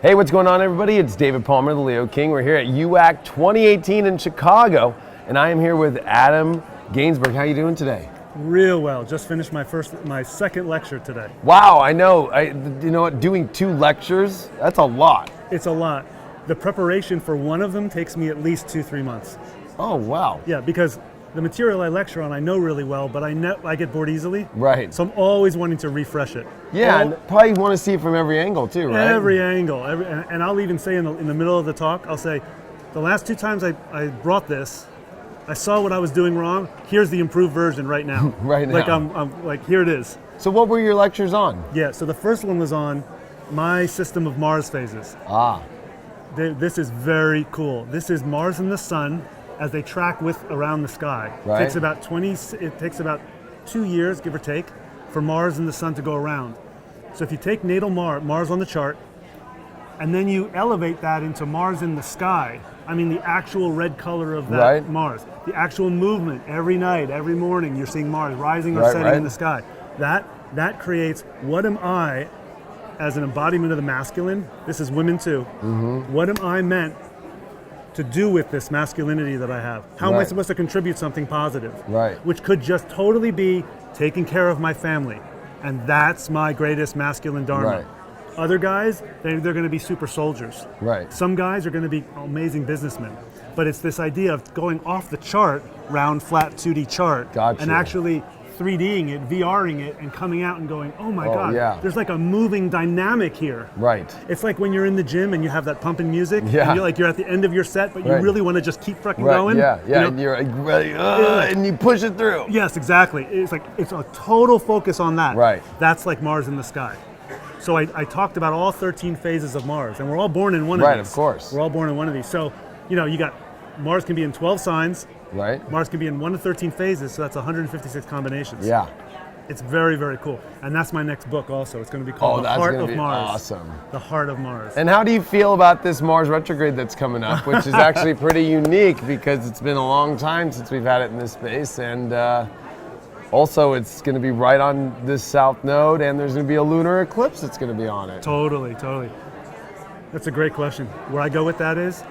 Hey, what's going on, everybody? It's David Palmer, the Leo King. We're here at UAC 2018 in Chicago, and I am here with Adam Gainsburg. How you doing today? Real well. Just finished my second lecture today. Wow, I know. You know what? Doing 2 lectures, that's a lot. It's a lot. The preparation for one of them takes me at least 2-3 months. Oh, wow. Yeah, because the material I lecture on I know really well, but I get bored easily. Right. So I'm always wanting to refresh it. Yeah, and probably want to see it from every angle too, right? Every angle. And I'll even say in the middle of the talk, I'll say, the last 2 times I brought this, I saw what I was doing wrong. Here's the improved version right now. Right now. Like I'm like, here it is. So what were your lectures on? Yeah, so the first one was on my system of Mars phases. Ah. This is very cool. This is Mars and the Sun as they track around the sky. Right. It takes about 2 years, give or take, for Mars and the Sun to go around. So if you take natal Mars on the chart, and then you elevate that into Mars in the sky, I mean the actual red color of that right. Mars, the actual movement every night, every morning, you're seeing Mars rising or setting in the sky. That creates, what am I as an embodiment of the masculine? This is women too. Mm-hmm. What am I meant to do with this masculinity that I have? How am I supposed to contribute something positive? Right. Which could just totally be taking care of my family. And that's my greatest masculine dharma. Right. Other guys, they're going to be super soldiers. Right. Some guys are going to be amazing businessmen. But it's this idea of going off the chart, round, flat, 2D chart, Gotcha. and actually 3Ding it, VRing it, and coming out and going, oh my God, yeah. there's like a moving dynamic here. Right. It's like when you're in the gym and you have that pumping music, yeah. and you're at the end of your set, but you really want to just keep fucking going. Yeah, you know? and you're like, ready, and you push it through. Yes, exactly. It's a total focus on that. Right. That's like Mars in the sky. So I talked about all 13 phases of Mars, and we're all born in one of these. Right, of course. We're all born in one of these. So, you got Mars can be in 12 signs. Right. Mars can be in 1 to 13 phases, so that's 156 combinations. Yeah. It's very, very cool. And that's my next book also. It's going to be called The Heart of Mars. Awesome. The Heart of Mars. And how do you feel about this Mars retrograde that's coming up, which is actually pretty unique because it's been a long time since we've had it in this space, and also it's going to be right on this south node, and there's going to be a lunar eclipse that's going to be on it. Totally. That's a great question. Where I go with that is,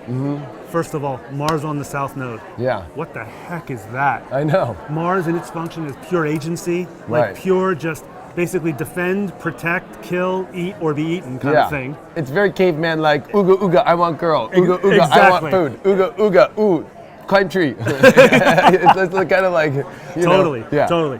first of all, Mars on the south node. Yeah. What the heck is that? I know. Mars in its function is pure agency, like pure just basically defend, protect, kill, eat, or be eaten kind of thing. It's very caveman like, ooga ooga, I want girl. Ooga ooga, Exactly. I want food. Ooga ooga, ooh, climb tree. It's kind of like, Totally.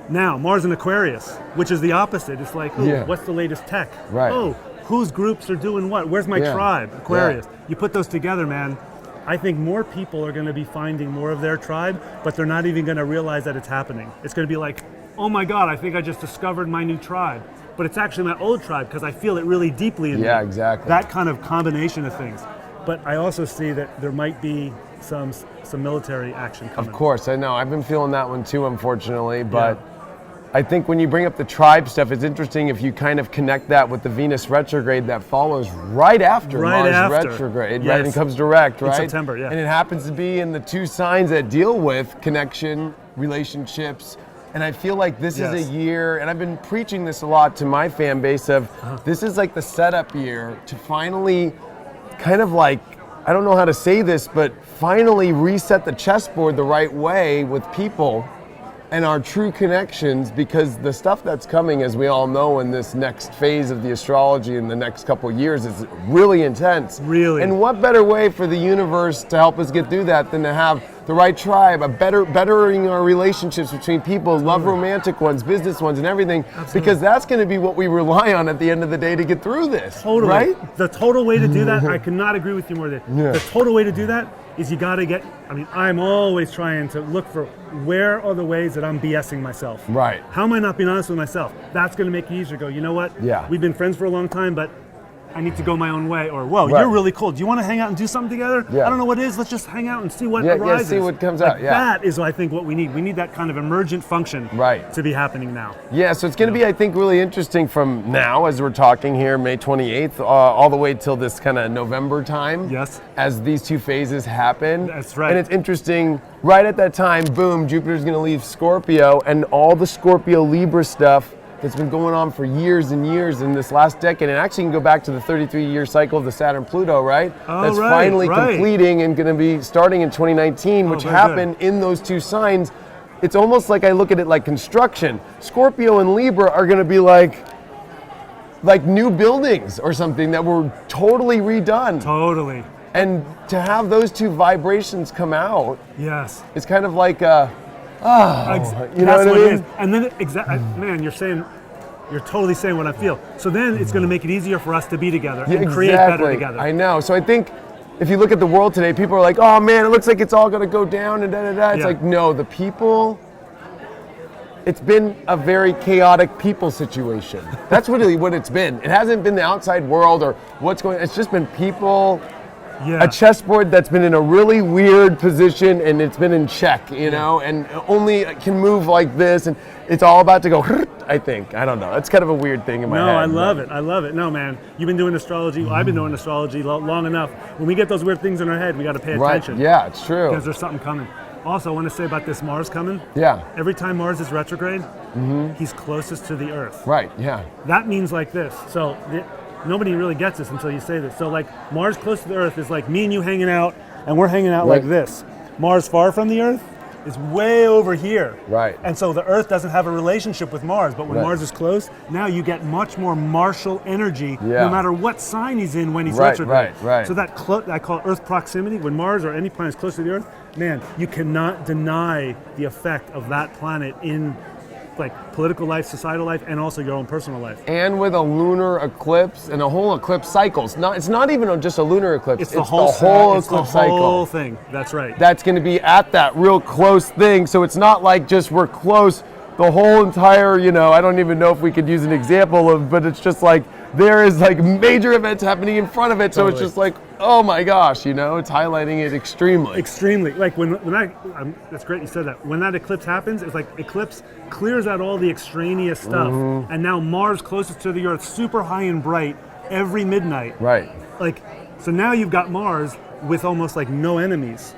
Now, Mars in Aquarius, which is the opposite. It's like, what's the latest tech? Right. Oh, whose groups are doing what? Where's my tribe? Aquarius. You put those together, man. I think more people are going to be finding more of their tribe, but they're not even going to realize that it's happening. It's going to be like, oh my God, I think I just discovered my new tribe. But it's actually my old tribe because I feel it really deeply in me. Yeah, exactly. That kind of combination of things. But I also see that there might be some military action coming. Of course, I know. I've been feeling that one too, unfortunately, but I think when you bring up the tribe stuff, it's interesting if you kind of connect that with the Venus retrograde that follows right after Mars retrograde, right? And comes direct, right? In September, yeah. And it happens to be in the 2 signs that deal with connection, relationships, and I feel like this is a year, and I've been preaching this a lot to my fan base of, this is like the setup year to finally kind of like, I don't know how to say this, but finally reset the chessboard the right way with people and our true connections, because the stuff that's coming, as we all know, in this next phase of the astrology in the next couple of years is really intense. Really. And what better way for the universe to help us get through that than to have the right tribe, bettering our relationships between people, love romantic ones, business ones, and everything, because that's going to be what we rely on at the end of the day to get through this. Totally. Right? The total way to do that, I cannot agree with you more. The total way to do that is you got to get, I'm always trying to look for where are the ways that I'm BSing myself. Right. How am I not being honest with myself? That's going to make it easier to go, you know what? Yeah. We've been friends for a long time, but I need to go my own way, or whoa, you're really cool. Do you want to hang out and do something together? Yeah. I don't know what it is. Let's just hang out and see what arises. See what comes out. Yeah. That is, I think, what we need. We need that kind of emergent function to be happening now. Yeah, so it's going to be, I think, really interesting from now, as we're talking here, May 28th, all the way till this kind of November time. Yes. As these 2 phases happen. That's right. And it's interesting, right at that time, boom, Jupiter's going to leave Scorpio, and all the Scorpio Libra stuff that's been going on for years and years in this last decade, and actually can go back to the 33-year cycle of the Saturn-Pluto, right? Oh, that's right, finally right. completing and going to be starting in 2019, which happened in those two signs. It's almost like I look at it like construction. Scorpio and Libra are going to be like new buildings or something that were totally redone. Totally. And to have those two vibrations come out, yes, it's kind of like you know what I mean? it is. And then man, you're totally saying what I feel. So then it's going to make it easier for us to be together and create better together. I know. So I think if you look at the world today, people are like, oh man, it looks like it's all going to go down and da-da-da. It's like, no, the people, it's been a very chaotic people situation. That's really what it's been. It hasn't been the outside world or what's going on. It's just been people, a chessboard that's been in a really weird position and it's been in check, you know, and only can move like this. And it's all about to go, I think. I don't know. It's kind of a weird thing in my head. No, I love it. I love it. No, man, you've been doing astrology. Well, I've been doing astrology long enough. When we get those weird things in our head, we got to pay attention. Right. Yeah, it's true. Because there's something coming. Also, I want to say about this Mars coming. Yeah. Every time Mars is retrograde, he's closest to the Earth. Right, yeah. That means like this. So nobody really gets this until you say this. So like Mars close to the Earth is like me and you hanging out, and we're hanging out like this. Mars far from the Earth is way over here. Right. And so the Earth doesn't have a relationship with Mars, but when Mars is close, now you get much more martial energy no matter what sign he's in when he's retrograde. Right. So that I call Earth proximity. When Mars or any planet is close to the Earth, man, you cannot deny the effect of that planet in like political life, societal life, and also your own personal life. And with a lunar eclipse and a whole eclipse cycle. It's not even just a lunar eclipse. It's the whole eclipse cycle. The whole cycle. thing. That's right. That's going to be at that real close thing. So it's not like just we're close. The whole entire, I don't even know if we could use an example of, but it's just like there is like major events happening in front of it. So it's just like, oh my gosh, it's highlighting it extremely. Extremely. Like when that's great you said that. When that eclipse happens, it's like eclipse clears out all the extraneous stuff. And now Mars closest to the Earth, super high and bright every midnight. Right. Like, so now you've got Mars with almost like no enemies.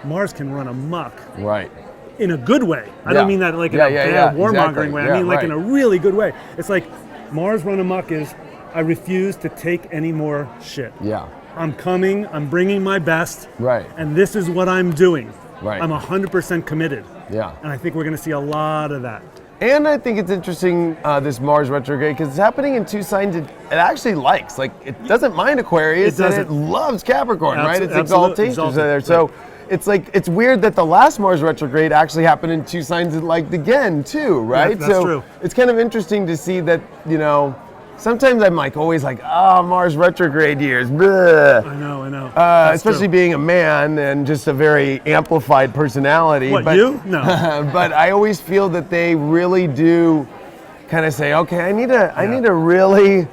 Mars can run amok. Right. In a good way. I don't mean that like in a bad warmongering way. I mean like in a really good way. It's like Mars run amok is, I refuse to take any more shit. Yeah. I'm coming, I'm bringing my best. Right. And this is what I'm doing. Right. I'm 100% committed. Yeah. And I think we're going to see a lot of that. And I think it's interesting, this Mars retrograde, because it's happening in two signs it actually likes. Like, it doesn't mind Aquarius, and it loves Capricorn, right? It's exaltation there. So it's like, it's weird that the last Mars retrograde actually happened in two signs it liked again, too, right? Yeah, that's true. It's kind of interesting to see that, sometimes I'm like always like, Mars retrograde years. Bleh. I know. Especially being a man and just a very amplified personality. What, you? No. But I always feel that they really do kind of say, okay, I need to really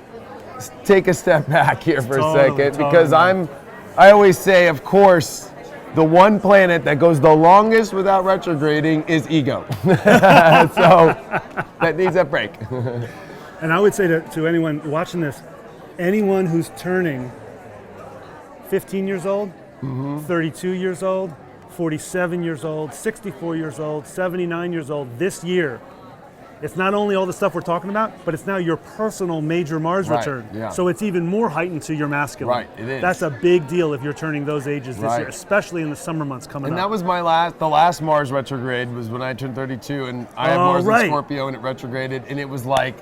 take a step back here for a second, because I always say, of course, the one planet that goes the longest without retrograding is ego. So that needs a break. And I would say to anyone watching this, anyone who's turning 15 years old, 32 years old, 47 years old, 64 years old, 79 years old this year, it's not only all the stuff we're talking about, but it's now your personal major Mars return. Yeah. So it's even more heightened to your masculine. Right, it is. That's a big deal if you're turning those ages this year, especially in the summer months coming up. And that was the last Mars retrograde was when I turned 32, and I have Mars in Scorpio, and it retrograded, and it was like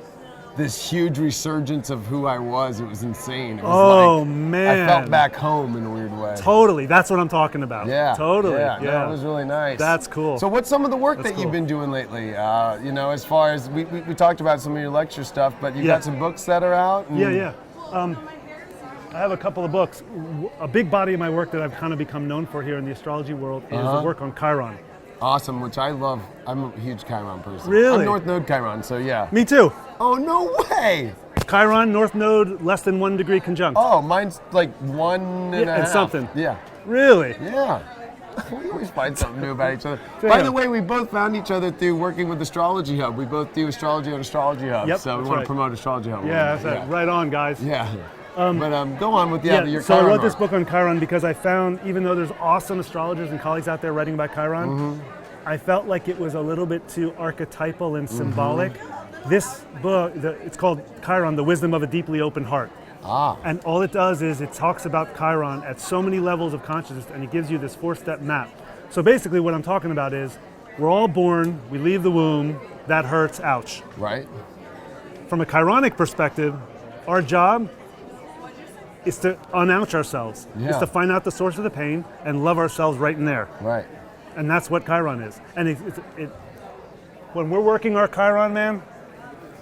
this huge resurgence of who I was. It was insane. It was man. I felt back home in a weird way. Totally. That's what I'm talking about. Yeah. Totally. Yeah. No, it was really nice. That's cool. So what's some of the work that you've been doing lately? As far as, we talked about some of your lecture stuff, but you've got some books that are out? Yeah. I have a couple of books. A big body of my work that I've kind of become known for here in the astrology world is the work on Chiron. Awesome, which I love. I'm a huge Chiron person. Really? I'm North Node Chiron, so yeah. Me too. Oh, no way! Chiron, North Node, less than 1 degree conjunct. Oh, mine's like 1 and a half. Something. Yeah. Really? Yeah. We always find something new about each other. By the way, we both found each other through working with Astrology Hub. We both do astrology on Astrology Hub, so we want to promote Astrology Hub. Yeah, that's right on, guys. Yeah. But go on with your Chiron. So I wrote this book on Chiron because I found, even though there's awesome astrologers and colleagues out there writing about Chiron, I felt like it was a little bit too archetypal and symbolic This book, it's called Chiron, The Wisdom of a Deeply Open Heart. And all it does is it talks about Chiron at so many levels of consciousness, and it gives you this 4-step map. So basically what I'm talking about is we're all born, we leave the womb, that hurts, ouch. Right. From a Chironic perspective, our job is to unouch ourselves. Is to find out the source of the pain and love ourselves right in there. Right. And that's what Chiron is. And when we're working our Chiron, man,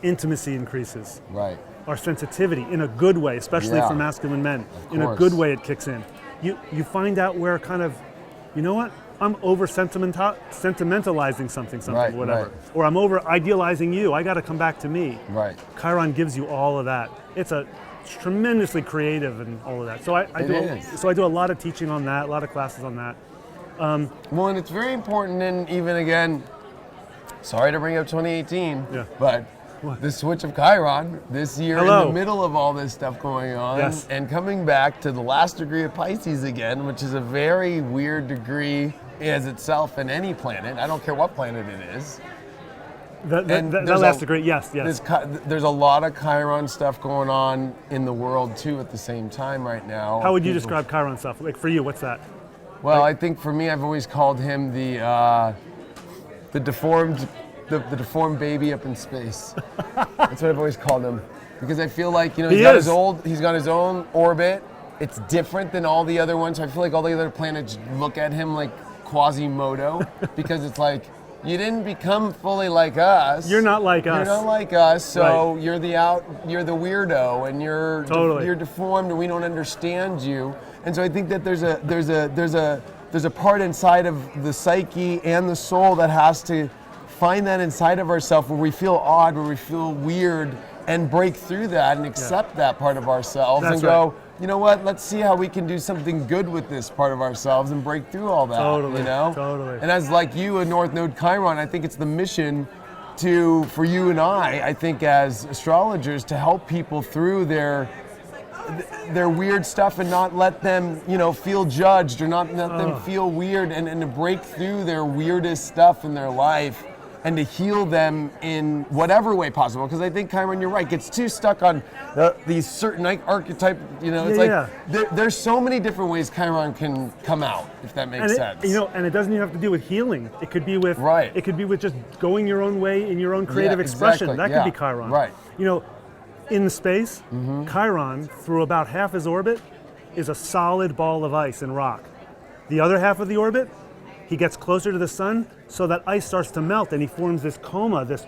intimacy increases. Right. Our sensitivity in a good way, especially for masculine men. In a good way it kicks in. You find out where kind of, you know what? I'm over sentimentalizing something, whatever. Right. Or I'm over idealizing you. I got to come back to me. Right. Chiron gives you all of that. It's tremendously creative and all of that. So I do a lot of teaching on that, a lot of classes on that. Well, and it's very important, and even again, sorry to bring up 2018, but the switch of Chiron this year in the middle of all this stuff going on, and coming back to the last degree of Pisces again, which is a very weird degree as itself in any planet. I don't care what planet it is. That last degree, yes. There's a lot of Chiron stuff going on in the world too at the same time right now. How would you describe Chiron stuff? Like for you, what's that? Well, I think for me, I've always called him the deformed baby up in space. That's what I've always called him, because I feel like he's got his own orbit. It's different than all the other ones. I feel like all the other planets look at him like Quasimodo, because it's like, you didn't become fully like us. You're not like us. You're not like us, so you're the weirdo, and you're deformed, and we don't understand you. And so I think that there's a part inside of the psyche and the soul that has to find that inside of ourselves where we feel odd, where we feel weird, and break through that and accept that part of ourselves. That's and go, you know what, let's see how we can do something good with this part of ourselves and break through all that. Totally. And as like you, a North Node Chiron, I think it's the mission for you and I think as astrologers, to help people through their weird stuff and not let them, feel judged, or not let them feel weird, and to break through their weirdest stuff in their life and to heal them in whatever way possible. Because I think, Chiron, you're right, gets too stuck on these certain archetype, there's so many different ways Chiron can come out, if that makes sense. And it doesn't even have to do with healing. It could be with it could be with just going your own way in your own creative expression. That could be Chiron. Right. In the space, Chiron, through about half his orbit, is a solid ball of ice and rock. The other half of the orbit, he gets closer to the sun, so that ice starts to melt, and he forms this coma, this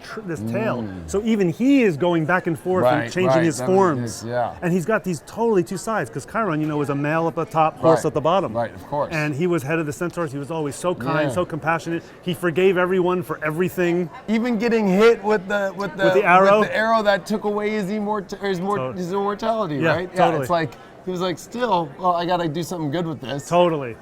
tail. So even he is going back and forth and changing his forms. And he's got these totally two sides, because Chiron, was a male at the top, horse at the bottom. Right, of course. And he was head of the centaurs. He was always so kind, so compassionate. He forgave everyone for everything. Even getting hit with the arrow that took away his immortality, right? Totally. It's like he was like, still, well, I got to do something good with this. Totally.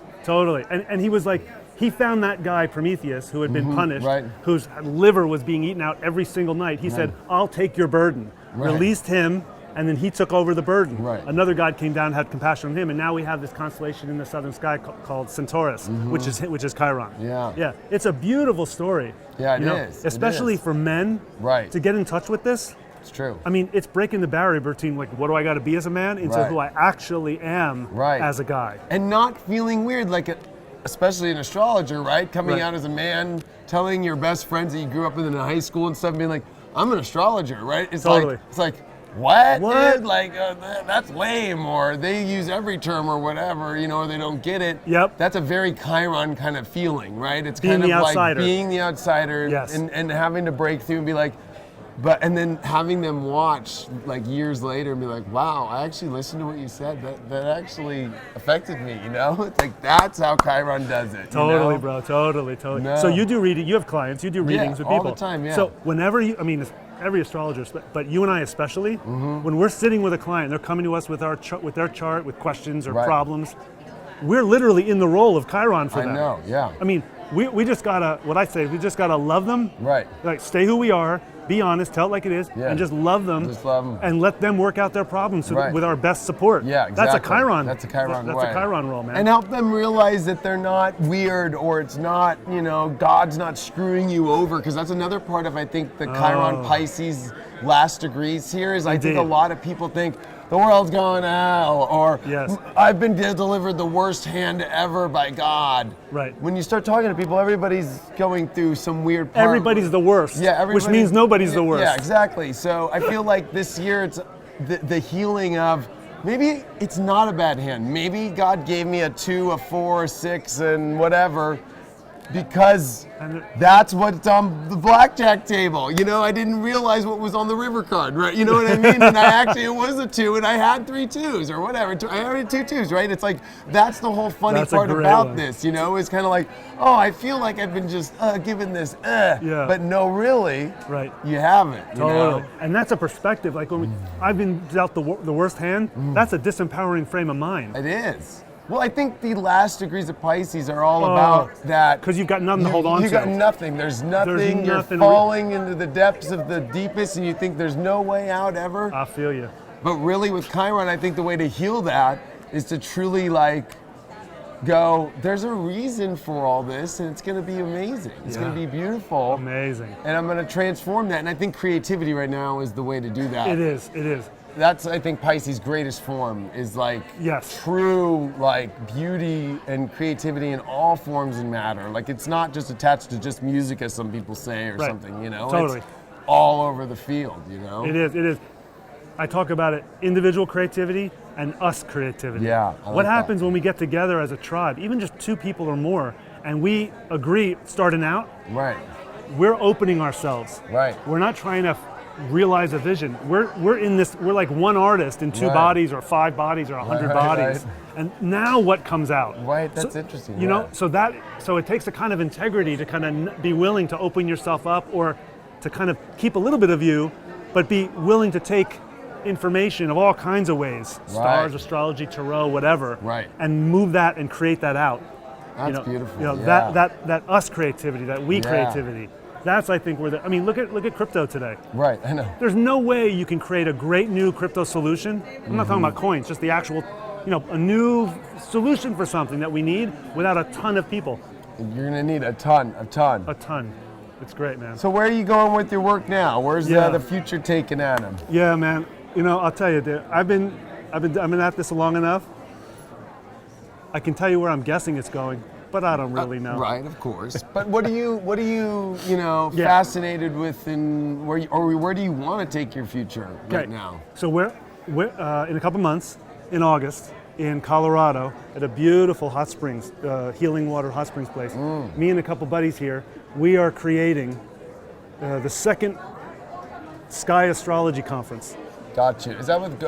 And he was like, he found that guy, Prometheus, who had been punished, whose liver was being eaten out every single night. He said, I'll take your burden. Released him, and then he took over the burden. Another god came down and had compassion on him, and now we have this constellation in the southern sky called Centaurus, which is Chiron. Yeah. It's a beautiful story. Yeah, it is. Especially for men to get in touch with this. It's true. I mean, it's breaking the barrier between like, what do I got to be as a man, into who I actually am as a guy. And not feeling weird, especially an astrologer, right? Coming out as a man, telling your best friends that you grew up with in high school and stuff, being like, I'm an astrologer, right? It's like, what? Dude? Like, that's lame, or they use every term or whatever, or they don't get it. Yep. That's a very Chiron kind of feeling, right? It's being kind of the outsider. Like being the outsider and having to break through and be like, and then having them watch like years later and be like, wow, I actually listened to what you said. That actually affected me, It's like, that's how Chiron does it. Totally, bro, totally. No. So you do reading, you have clients, you do readings with people. All the time, So whenever every astrologer, but you and I especially, when we're sitting with a client, they're coming to us with their chart, with questions or problems, we're literally in the role of Chiron for them. I know, yeah. I mean, we just gotta, what I say, we just gotta love them. Right. Like, stay who we are. be honest, tell it like it is, and just love them. Just love them. And let them work out their problems with our best support. Yeah, exactly. That's a Chiron. That's a Chiron That's way. a Chiron role, man. And help them realize that they're not weird, or it's not, God's not screwing you over, because that's another part of, I think, the Chiron Pisces last degrees here is I think a lot of people think the world's going to hell, or I've been delivered the worst hand ever by God. Right. When you start talking to people, everybody's going through some weird part. Everybody's the worst. Yeah, which means nobody's the worst. Yeah, exactly. So I feel like this year it's the healing of maybe it's not a bad hand. Maybe God gave me a 2, a 4, a 6, and whatever, because that's what's on the blackjack table. I didn't realize what was on the river card, right? You know what I mean? And it was a 2, and I had 3 2s or whatever. I had 2 2s, right? It's like, that's the whole funny part about this, It's kind of like, oh, I feel like I've been just given this, but no, really, you haven't. Totally. And that's a perspective. Like when I've been dealt the worst hand, that's a disempowering frame of mind. It is. Well, I think the last degrees of Pisces are all about that. Because you've got nothing to hold on to. You've got nothing. There's nothing. You're falling into the depths of the deepest, and you think there's no way out ever. I feel you. But really with Chiron, I think the way to heal that is to truly go, there's a reason for all this, and it's going to be amazing. It's going to be beautiful. Amazing. And I'm going to transform that. And I think creativity right now is the way to do that. It is. That's, I think, Pisces' greatest form is true beauty and creativity in all forms and matter. It's not just attached to just music, as some people say, or something, Totally. It's all over the field, It is. I talk about it, individual creativity and us creativity. Yeah. What happens when we get together as a tribe, even just 2 people or more, and we agree, starting out, we're opening ourselves. Right. We're not trying to realize a vision. We're in this. We're like one artist in 2 bodies, or 5 bodies, or 100 bodies. And now what comes out? Right. That's interesting. So it takes a kind of integrity to kind of be willing to open yourself up, or to kind of keep a little bit of you, but be willing to take information of all kinds of ways, stars, astrology, tarot, whatever, and move that and create that out. That's beautiful. That us creativity, that we creativity. That's, I think, where look at crypto today. Right, I know. There's no way you can create a great new crypto solution. I'm not talking about coins, just the actual, a new solution for something that we need without a ton of people. You're gonna need a ton. A ton. It's great, man. So where are you going with your work now? Where's the future taking Adam? Yeah, man. I'll tell you, dude, I've been at this long enough. I can tell you where I'm guessing it's going, but I don't really know. Right, of course. But what are you fascinated with, and where do you want to take your future right now? So we're in a couple months, in August, in Colorado, at a beautiful hot springs, healing water hot springs place. Me and a couple buddies here, we are creating the second Sky Astrology Conference. Got you. Is that with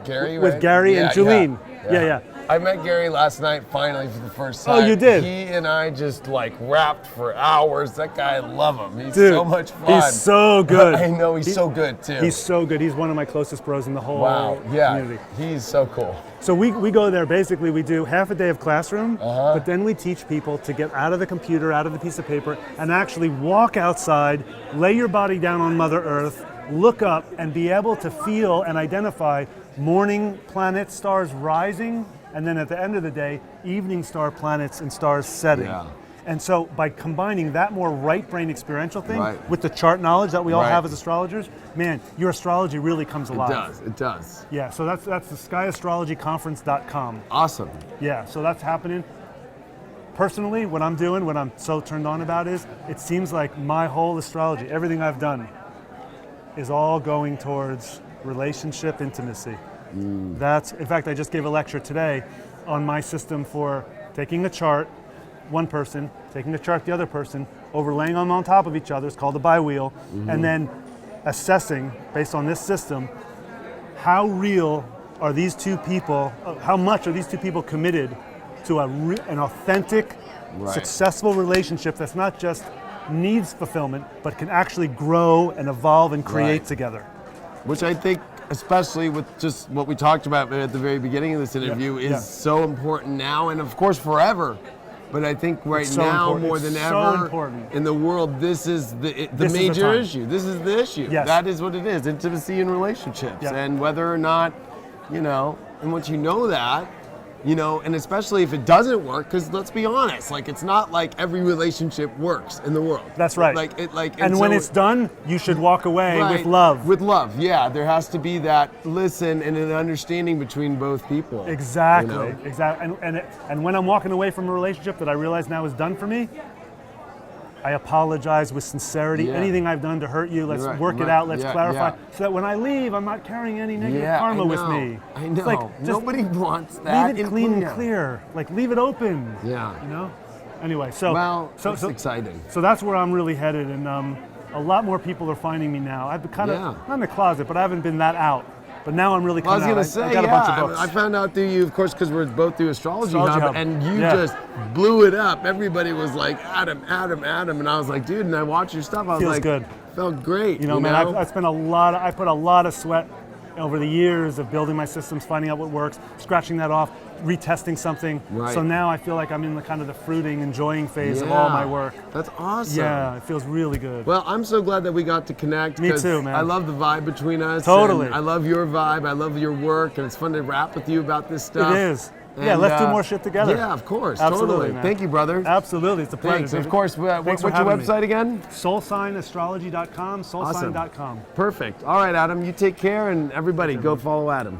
Gary? With Gary and Julene. Yeah. I met Gary last night, finally, for the first time. Oh, you did? He and I just rapped for hours. That guy, I love him. He's so much fun. He's so good. I know, he's so good too. He's so good. He's one of my closest bros in the whole community. He's so cool. So we go there, basically we do half a day of classroom, but then we teach people to get out of the computer, out of the piece of paper, and actually walk outside, lay your body down on Mother Earth, look up, and be able to feel and identify morning planets, stars rising, and then at the end of the day, evening star planets and stars setting. Yeah. And so by combining that more right brain experiential thing with the chart knowledge that we all have as astrologers, man, your astrology really comes alive. It does. Yeah, so that's the skyastrologyconference.com. Awesome. Yeah, so that's happening. Personally, what I'm doing, what I'm so turned on about is, it seems like my whole astrology, everything I've done, is all going towards relationship intimacy. That's, in fact, I just gave a lecture today on my system for taking a chart, one person, taking the chart the other person, overlaying them on top of each other, it's called the bi-wheel, and then assessing, based on this system, how real are these 2 people, how much are these 2 people committed to an authentic, successful relationship that's not just needs fulfillment, but can actually grow and evolve and create together. Which I think, especially with just what we talked about at the very beginning of this interview, is so important now, and of course forever. But I think right so now, important. more than It's so ever important. in the world, this is the This is the major time. issue. This is the issue. Yes. That is what it is, intimacy in relationships. Yeah. And whether or not, and once you know that, and especially if it doesn't work, because let's be honest, like it's not like every relationship works in the world. That's right. And when it's done, you should walk away with love. With love, yeah. There has to be that listen and an understanding between both people. Exactly, exactly. And when I'm walking away from a relationship that I realize now is done for me, I apologize with sincerity. Yeah. Anything I've done to hurt you, let's work it out, let's clarify. So that when I leave, I'm not carrying any negative karma with me. I know. It's like, nobody wants that. Leave it clean and clear. Like, leave it open. Yeah. Anyway, it's exciting. So that's where I'm really headed, and a lot more people are finding me now. I've been kind of, not in the closet, but I haven't been that out. But now I'm really coming out. I was going to say, I got a bunch of books. I found out through you, of course, because we're both through Astrology Hub, and you just blew it up. Everybody was like, Adam, and I was like, dude, and I watched your stuff. I was Feels like, good. Felt great. Man, I spent I put a lot of sweat over the years of building my systems, finding out what works, scratching that off, retesting something. Right. So now I feel like I'm in the kind of the fruiting, enjoying phase of all my work. That's awesome. Yeah, it feels really good. Well, I'm so glad that we got to connect. Me too, man. I love the vibe between us. Totally. I love your vibe. I love your work, and it's fun to rap with you about this stuff. It is. And, let's do more shit together. Yeah, of course. Absolutely, totally. man. Thank you, brother. Absolutely. It's a pleasure. Thanks. Of course. What's your website again? Soulsignastrology.com, soulsign.com. Perfect. All right, Adam, you take care, and everybody go follow Adam.